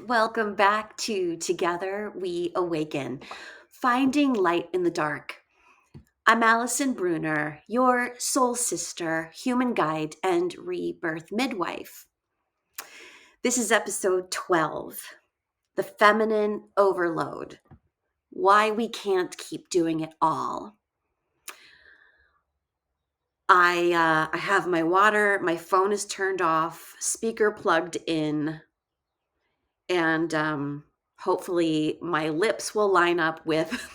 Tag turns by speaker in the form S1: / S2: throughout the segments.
S1: Welcome back to Together We Awaken, Finding Light in the Dark. I'm Allison Bruner, your soul sister, human guide, and rebirth midwife. This is episode 12, The Feminine Overload, Why We Can't Keep Doing It All. I have my water, my phone is turned off, speaker plugged in, and hopefully my lips will line up with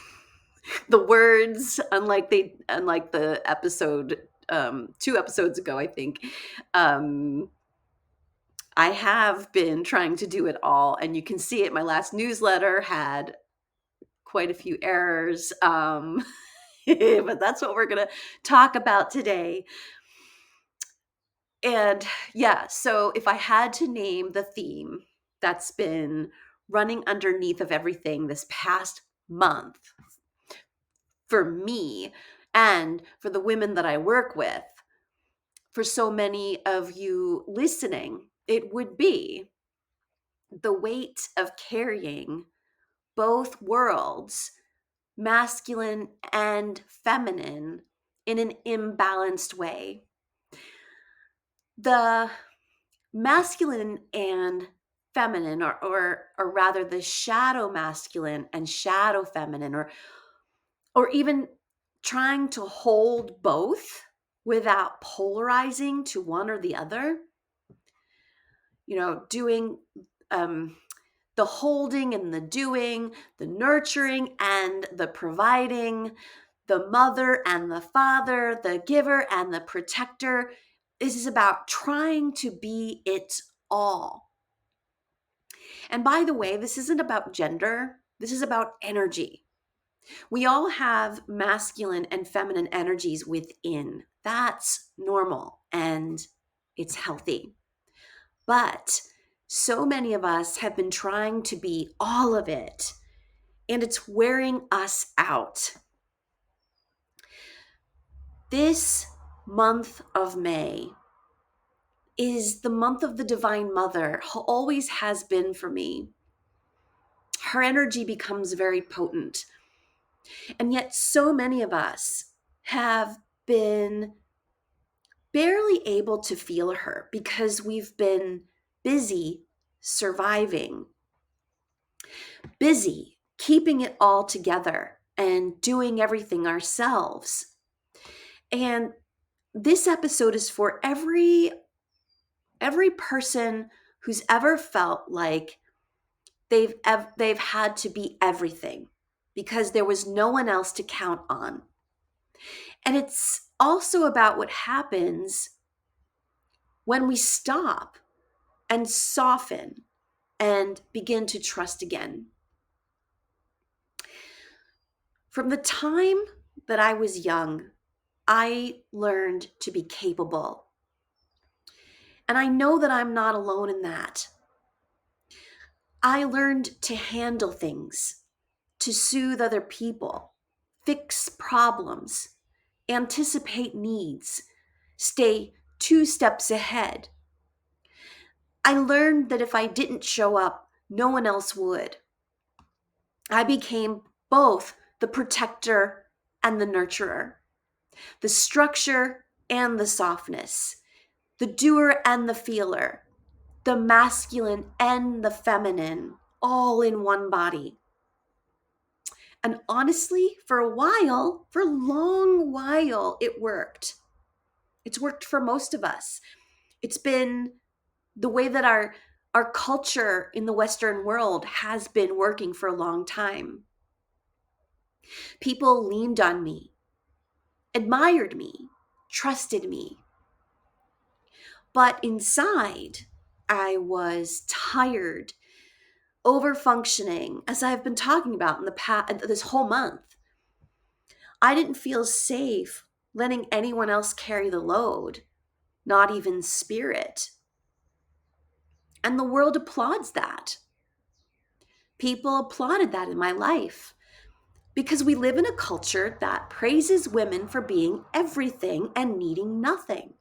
S1: the words, unlike the episode 2 episodes ago, I think. I have been trying to do it all, and you can see it. My last newsletter had quite a few errors, but that's what we're going to talk about today. And yeah, so if I had to name the theme that's been running underneath of everything this past month for me and for the women that I work with, for so many of you listening, it would be the weight of carrying both worlds, masculine and feminine, in an imbalanced way. The masculine and feminine, or rather the shadow masculine and shadow feminine, or even trying to hold both without polarizing to one or the other, doing the holding and the doing, the nurturing and the providing, the mother and the father, the giver and the protector. This is about trying to be it all. And by the way, this isn't about gender. This is about energy. We all have masculine and feminine energies within. That's normal and it's healthy. But so many of us have been trying to be all of it, and it's wearing us out. This month of May is the month of the Divine Mother, always has been for me. Her energy becomes very potent. And yet so many of us have been barely able to feel her because we've been busy surviving, busy keeping it all together and doing everything ourselves. And this episode is for every person who's ever felt like they've had to be everything because there was no one else to count on. And it's also about what happens when we stop and soften and begin to trust again. From the time that I was young, I learned to be capable. And I know that I'm not alone in that. I learned to handle things, to soothe other people, fix problems, anticipate needs, stay 2 steps ahead. I learned that if I didn't show up, no one else would. I became both the protector and the nurturer, the structure and the softness, the doer and the feeler, the masculine and the feminine, all in one body. And honestly, for a long while, it worked. It's worked for most of us. It's been the way that our culture in the Western world has been working for a long time. People leaned on me, admired me, trusted me. But inside, I was tired, over-functioning, as I've been talking about in the past, this whole month. I didn't feel safe letting anyone else carry the load, not even spirit. And the world applauds that. People applauded that in my life because we live in a culture that praises women for being everything and needing nothing.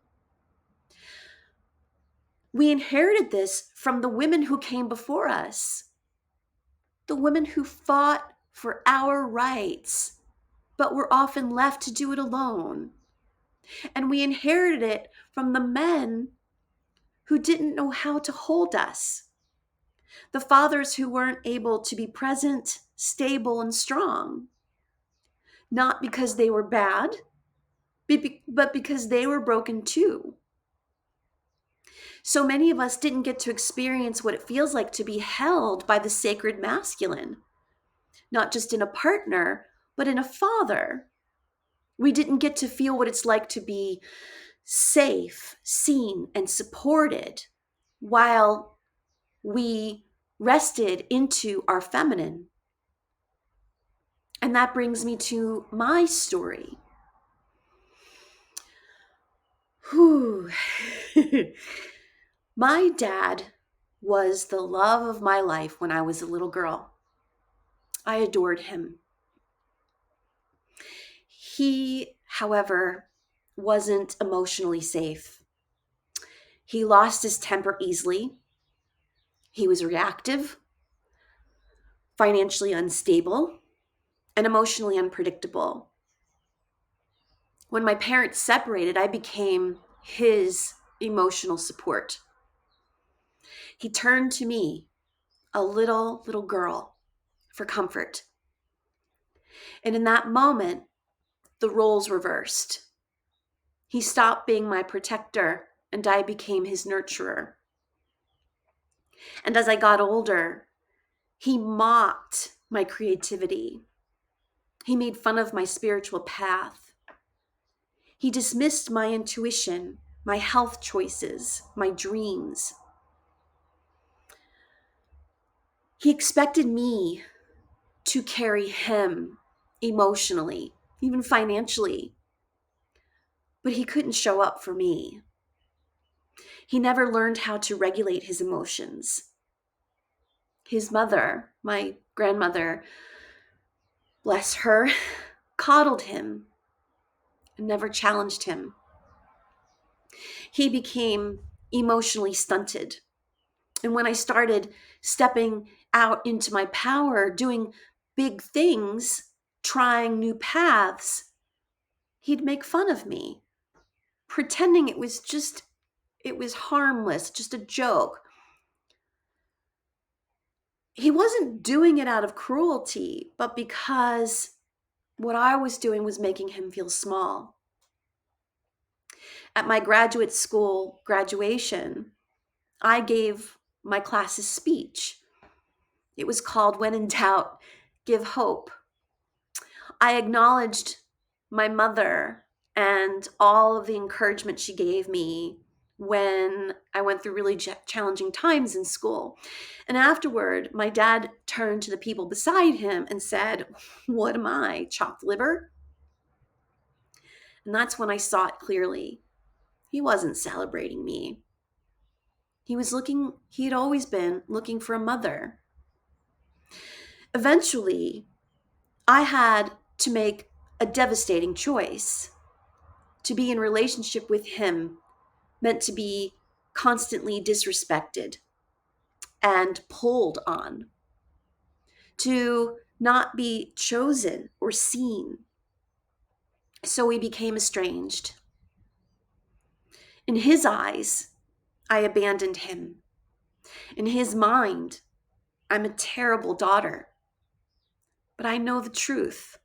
S1: We inherited this from the women who came before us, the women who fought for our rights, but were often left to do it alone. And we inherited it from the men who didn't know how to hold us, the fathers who weren't able to be present, stable, and strong, not because they were bad, but because they were broken too. So many of us didn't get to experience what it feels like to be held by the sacred masculine, not just in a partner, but in a father. We didn't get to feel what it's like to be safe, seen, and supported while we rested into our feminine. And that brings me to my story. Whew. My dad was the love of my life when I was a little girl. I adored him. He, however, wasn't emotionally safe. He lost his temper easily. He was reactive, financially unstable, and emotionally unpredictable. When my parents separated, I became his emotional support. He turned to me, a little girl, for comfort. And in that moment, the roles reversed. He stopped being my protector, and I became his nurturer. And as I got older, he mocked my creativity. He made fun of my spiritual path. He dismissed my intuition, my health choices, my dreams. He expected me to carry him emotionally, even financially, but he couldn't show up for me. He never learned how to regulate his emotions. His mother, my grandmother, bless her, coddled him and never challenged him. He became emotionally stunted. And when I started stepping out into my power, doing big things, trying new paths, he'd make fun of me, pretending it was harmless, just a joke. He wasn't doing it out of cruelty, but because what I was doing was making him feel small. At my graduate school graduation, I gave my class's speech. It was called When in Doubt, Give Hope. I acknowledged my mother and all of the encouragement she gave me when I went through really challenging times in school. And afterward, my dad turned to the people beside him and said, "What am I, chopped liver?" And that's when I saw it clearly. He wasn't celebrating me. He had always been looking for a mother. Eventually, I had to make a devastating choice. To be in relationship with him meant to be constantly disrespected and pulled on, to not be chosen or seen. So we became estranged. In his eyes, I abandoned him. In his mind, I'm a terrible daughter. But I know the truth.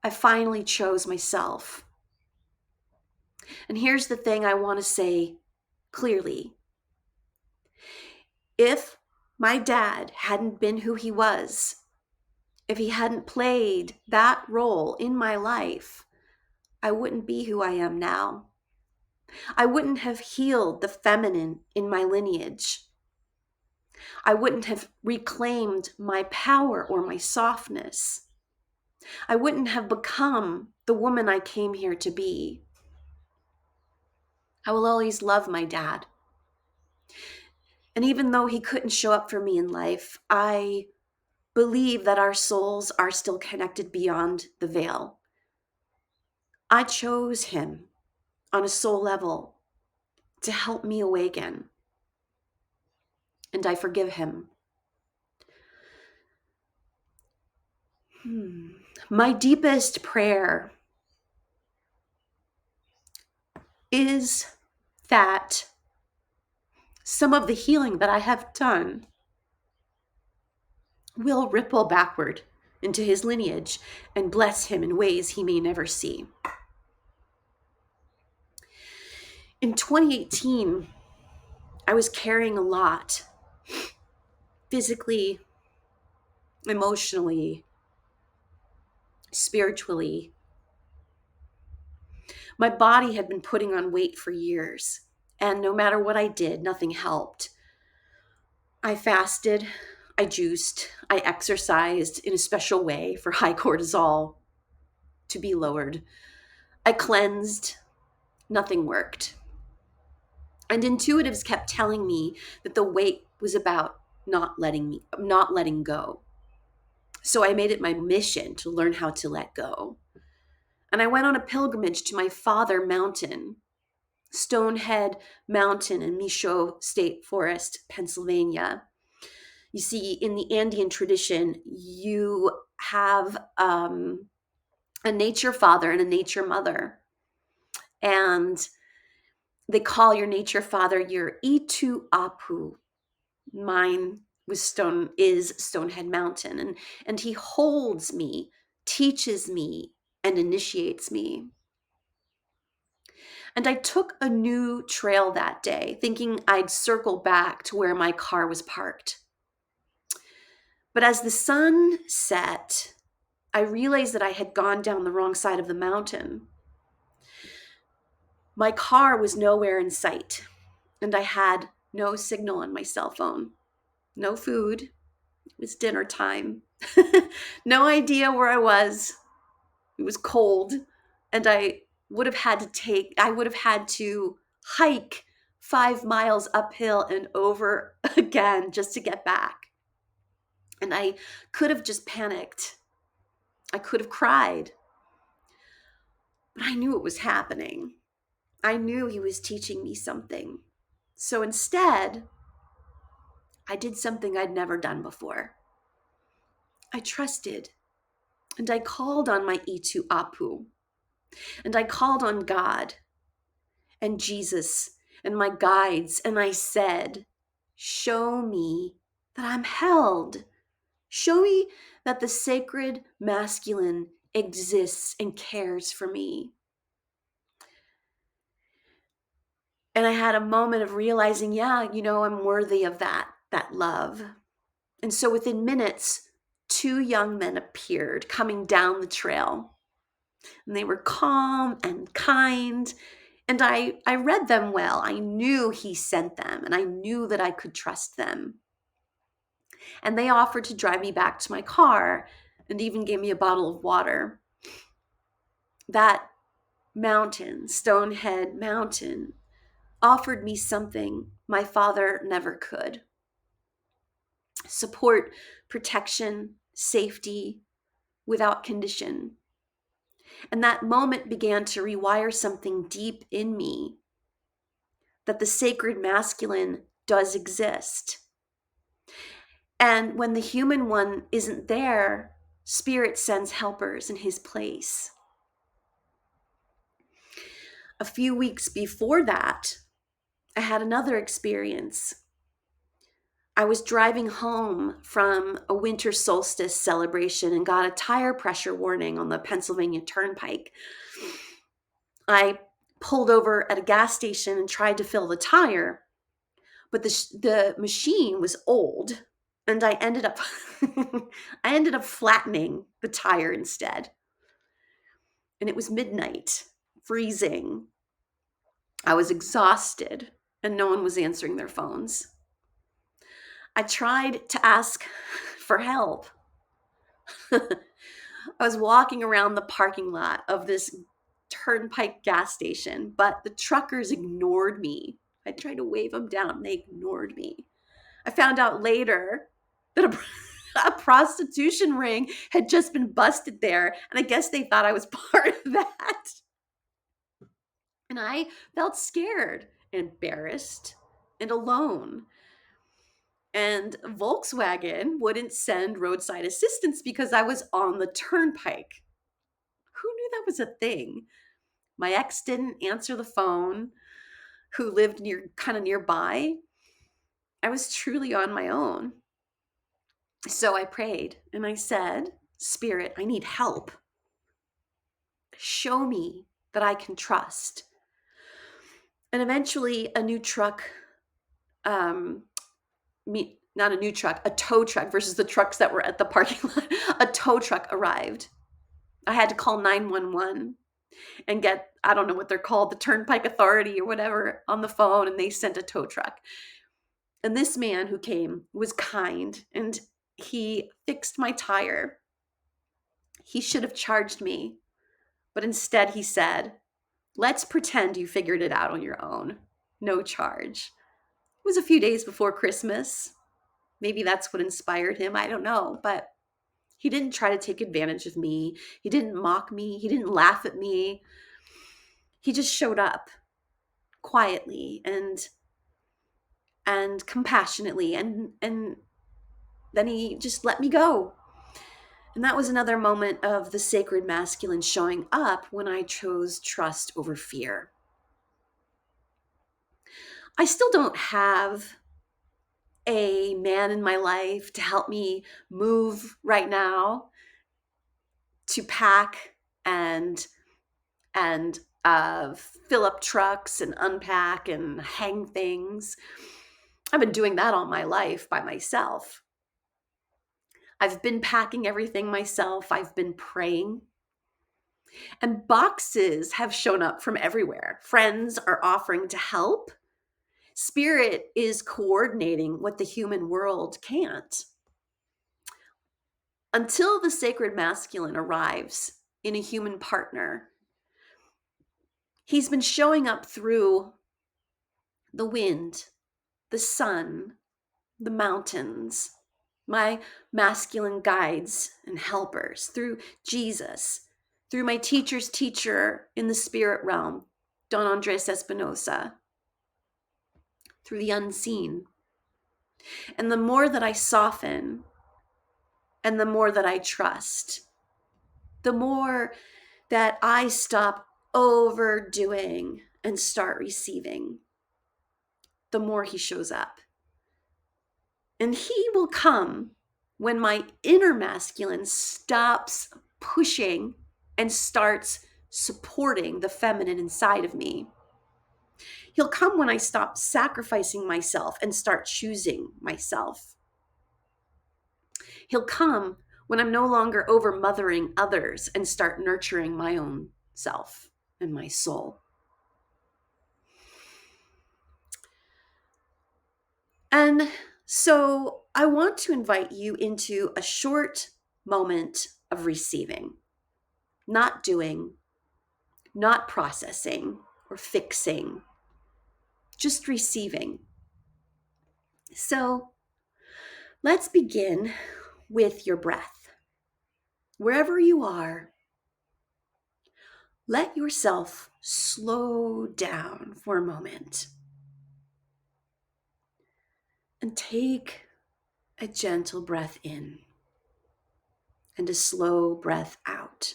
S1: I finally chose myself. And here's the thing I want to say clearly. If my dad hadn't been who he was, if he hadn't played that role in my life, I wouldn't be who I am now. I wouldn't have healed the feminine in my lineage. I wouldn't have reclaimed my power or my softness. I wouldn't have become the woman I came here to be. I will always love my dad. And even though he couldn't show up for me in life, I believe that our souls are still connected beyond the veil. I chose him on a soul level to help me awaken. and I forgive him. My deepest prayer is that some of the healing that I have done will ripple backward into his lineage and bless him in ways he may never see. In 2018, I was carrying a lot, physically, emotionally, spiritually. My body had been putting on weight for years, and no matter what I did, nothing helped. I fasted, I juiced, I exercised in a special way for high cortisol to be lowered. I cleansed, nothing worked. And intuitives kept telling me that the weight was about not letting go. So I made it my mission to learn how to let go. And I went on a pilgrimage to my father mountain, Stonehead Mountain in Michaud State Forest, Pennsylvania. You see, in the Andean tradition, you have a nature father and a nature mother. And they call your nature father your Itu Apu. Mine is Stonehead Mountain. And he holds me, teaches me, and initiates me. And I took a new trail that day, thinking I'd circle back to where my car was parked. But as the sun set, I realized that I had gone down the wrong side of the mountain. My car was nowhere in sight, and I had no signal on my cell phone. No food. It was dinner time. No idea where I was. It was cold, and I would have had to hike 5 miles uphill and over again just to get back. And I could have just panicked. I could have cried. But I knew what was happening. I knew he was teaching me something. So instead, I did something I'd never done before. I trusted, and I called on my Itu Apu, and I called on God and Jesus and my guides, and I said, show me that I'm held. Show me that the sacred masculine exists and cares for me. And I had a moment of realizing, I'm worthy of that love. And so within minutes, 2 young men appeared coming down the trail. And they were calm and kind. And I read them well. I knew he sent them, and I knew that I could trust them. And they offered to drive me back to my car and even gave me a bottle of water. That mountain, Stonehead Mountain, offered me something my father never could. Support, protection, safety, without condition. And that moment began to rewire something deep in me, that the sacred masculine does exist. And when the human one isn't there, spirit sends helpers in his place. A few weeks before that, I had another experience. I was driving home from a winter solstice celebration and got a tire pressure warning on the Pennsylvania Turnpike. I pulled over at a gas station and tried to fill the tire, but the machine was old, and I ended up flattening the tire instead. And it was midnight, freezing. I was exhausted, and no one was answering their phones. I tried to ask for help. I was walking around the parking lot of this Turnpike gas station, but the truckers ignored me. I tried to wave them down, and they ignored me. I found out later that a prostitution ring had just been busted there, and I guess they thought I was part of that. And I felt scared and embarrassed and alone. And Volkswagen wouldn't send roadside assistance because I was on the turnpike. Who knew that was a thing? My ex didn't answer the phone, who lived kind of nearby. I was truly on my own. So I prayed and I said, Spirit, I need help. Show me that I can trust. And eventually a new truck, not a new truck, a tow truck versus the trucks that were at the parking lot, a tow truck arrived. I had to call 911 and get, I don't know what they're called, the Turnpike Authority or whatever, on the phone, and they sent a tow truck. And this man who came was kind, and he fixed my tire. He should have charged me, but instead he said, let's pretend you figured it out on your own. No charge. It was a few days before Christmas. Maybe that's what inspired him. I don't know. But he didn't try to take advantage of me. He didn't mock me. He didn't laugh at me. He just showed up quietly and compassionately, and then he just let me go. And that was another moment of the sacred masculine showing up when I chose trust over fear. I still don't have a man in my life to help me move right now, to pack and fill up trucks and unpack and hang things. I've been doing that all my life by myself. I've been packing everything myself. I've been praying. And boxes have shown up from everywhere. Friends are offering to help. Spirit is coordinating what the human world can't. Until the sacred masculine arrives in a human partner, he's been showing up through the wind, the sun, the mountains, my masculine guides and helpers, through Jesus, through my teacher's teacher in the spirit realm, Don Andres Espinosa, through the unseen. And the more that I soften and the more that I trust, the more that I stop overdoing and start receiving, the more he shows up. And he will come when my inner masculine stops pushing and starts supporting the feminine inside of me. He'll come when I stop sacrificing myself and start choosing myself. He'll come when I'm no longer over mothering others and start nurturing my own self and my soul. And so I want to invite you into a short moment of receiving, not doing, not processing or fixing, just receiving. So let's begin with your breath. Wherever you are, let yourself slow down for a moment and take a gentle breath in and a slow breath out.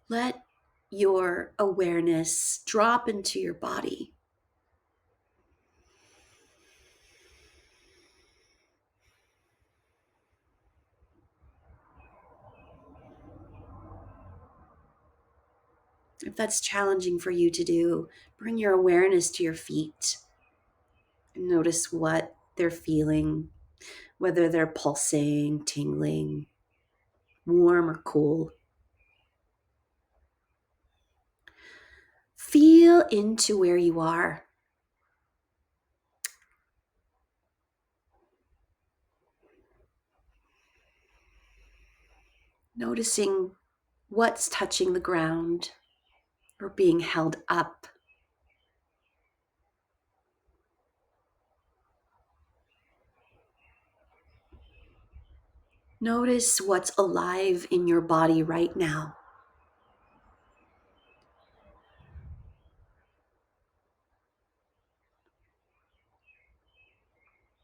S1: Let your awareness drop into your body. If that's challenging for you to do, bring your awareness to your feet and notice what they're feeling, whether they're pulsing, tingling, warm or cool. Feel into where you are. Noticing what's touching the ground or being held up. Notice what's alive in your body right now.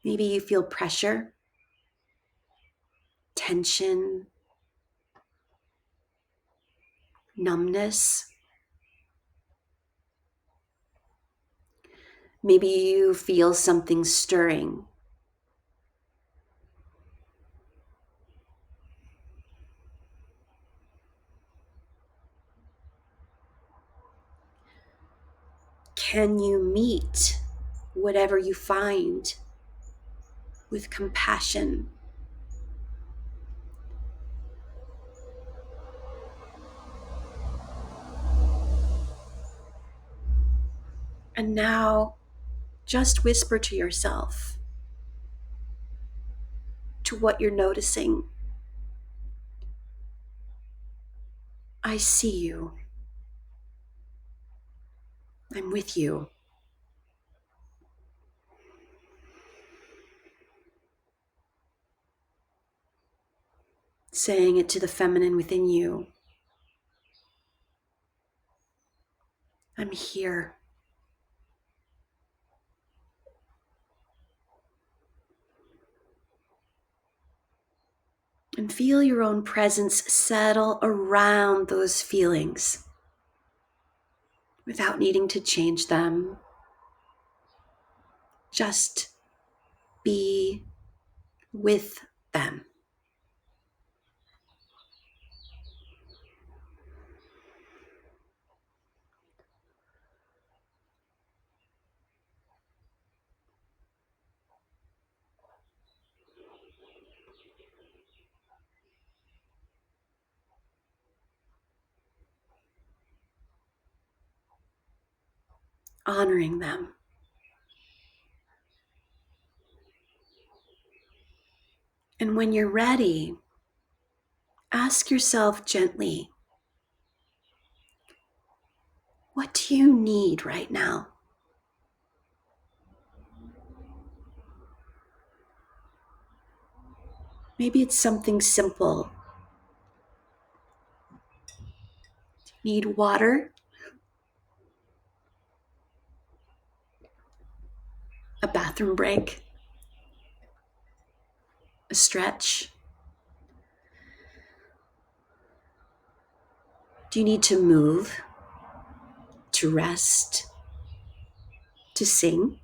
S1: Maybe you feel pressure, tension, numbness. Maybe you feel something stirring. Can you meet whatever you find with compassion? And now just whisper to yourself, to what you're noticing. I see you. I'm with you. Saying it to the feminine within you. I'm here. And feel your own presence settle around those feelings without needing to change them. Just be with them. Honoring them. And when you're ready, ask yourself gently, what do you need right now? Maybe it's something simple. Need water? A bathroom break? A stretch? Do you need to move? To rest? To sing?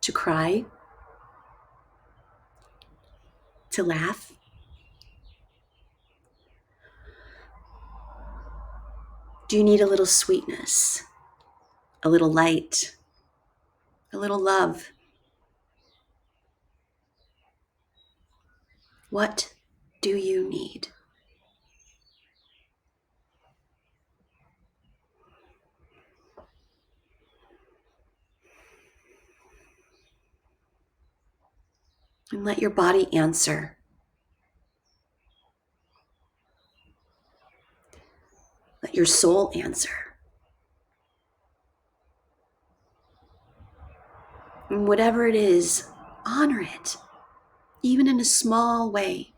S1: To cry? To laugh? Do you need a little sweetness? A little light? A little love? What do you need? And let your body answer. Let your soul answer. And whatever it is, honor it, even in a small way.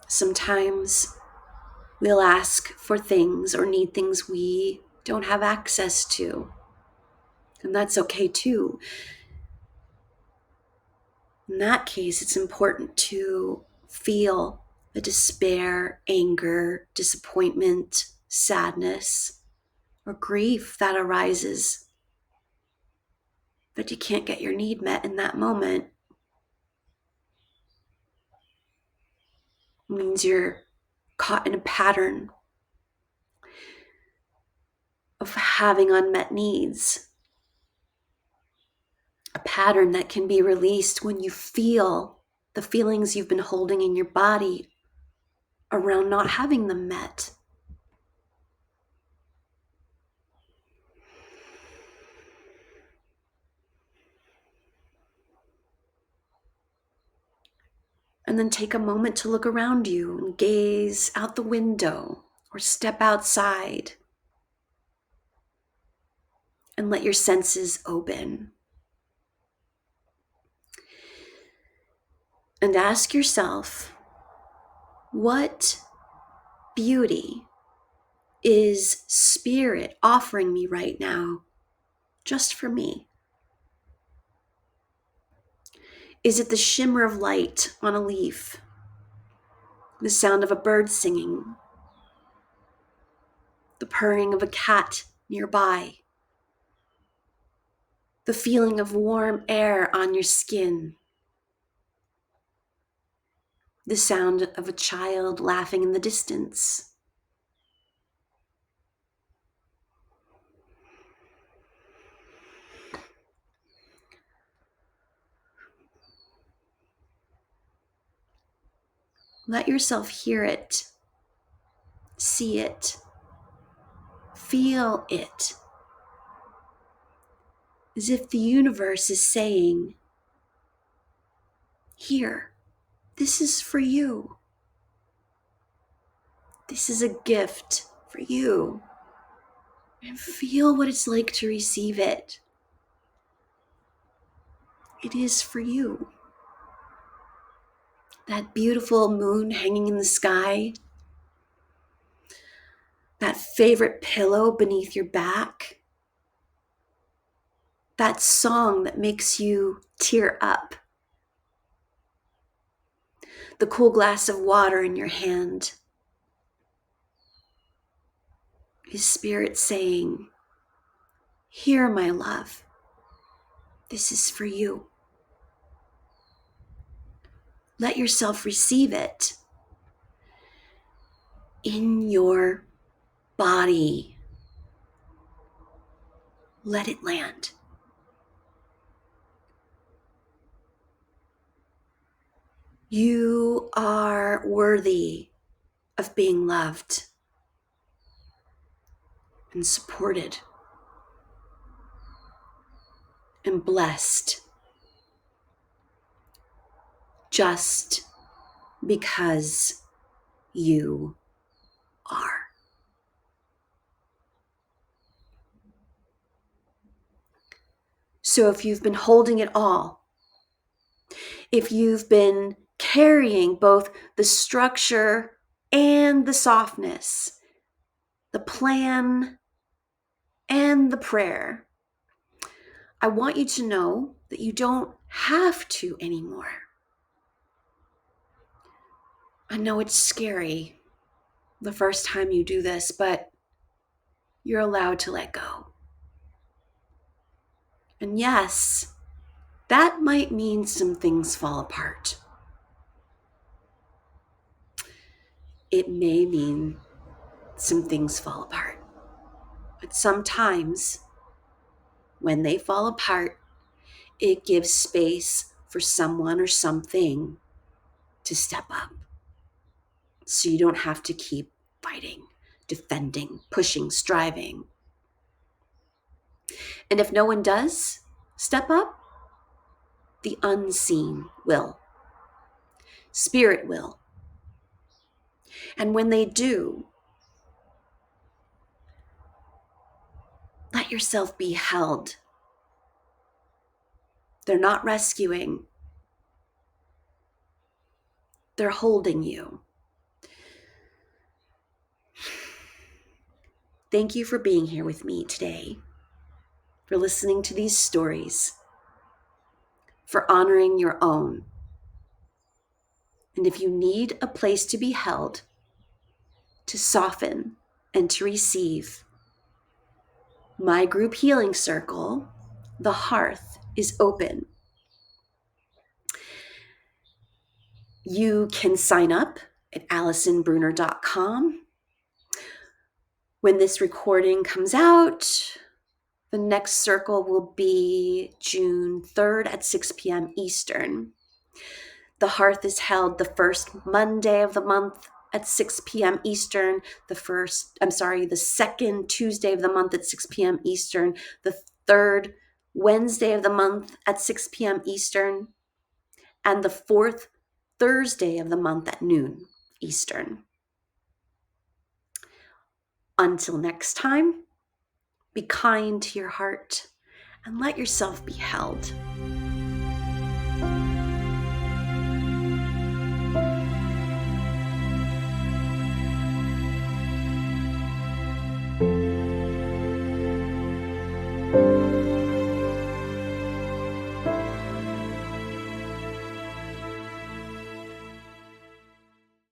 S1: Sometimes we'll ask for things or need things we don't have access to. And that's okay too. In that case, it's important to feel the despair, anger, disappointment, sadness, or grief that arises that you can't get your need met in that moment. It means you're caught in a pattern of having unmet needs. A pattern that can be released when you feel the feelings you've been holding in your body around not having them met. And then take a moment to look around you and gaze out the window or step outside and let your senses open. And ask yourself, what beauty is spirit offering me right now, just for me? Is it the shimmer of light on a leaf, the sound of a bird singing, the purring of a cat nearby, the feeling of warm air on your skin, the sound of a child laughing in the distance? Let yourself hear it, see it, feel it, as if the universe is saying, here, this is for you. This is a gift for you. And feel what it's like to receive it. It is for you. That beautiful moon hanging in the sky, that favorite pillow beneath your back, that song that makes you tear up, the cool glass of water in your hand. Is spirit saying, here, my love, this is for you. Let yourself receive it in your body. Let it land. You are worthy of being loved and supported and blessed just because you are. So if you've been holding it all, if you've been carrying both the structure and the softness, the plan and the prayer, I want you to know that you don't have to anymore. I know it's scary the first time you do this, but you're allowed to let go. And yes, that might mean some things fall apart. It may mean some things fall apart. But sometimes when they fall apart, it gives space for someone or something to step up. So you don't have to keep fighting, defending, pushing, striving. And if no one does step up, the unseen will. Spirit will. And when they do, let yourself be held. They're not rescuing. They're holding you. Thank you for being here with me today, for listening to these stories, for honoring your own. And if you need a place to be held, to soften, and to receive, my group healing circle, The Hearth, is open. You can sign up at AllisonBruner.com. When this recording comes out, the next circle will be June 3rd at 6 p.m. Eastern. The Hearth is held the first Monday of the month at 6 p.m. Eastern, the second Tuesday of the month at 6 p.m. Eastern, the third Wednesday of the month at 6 p.m. Eastern, and the fourth Thursday of the month at noon Eastern. Until next time, be kind to your heart and let yourself be held.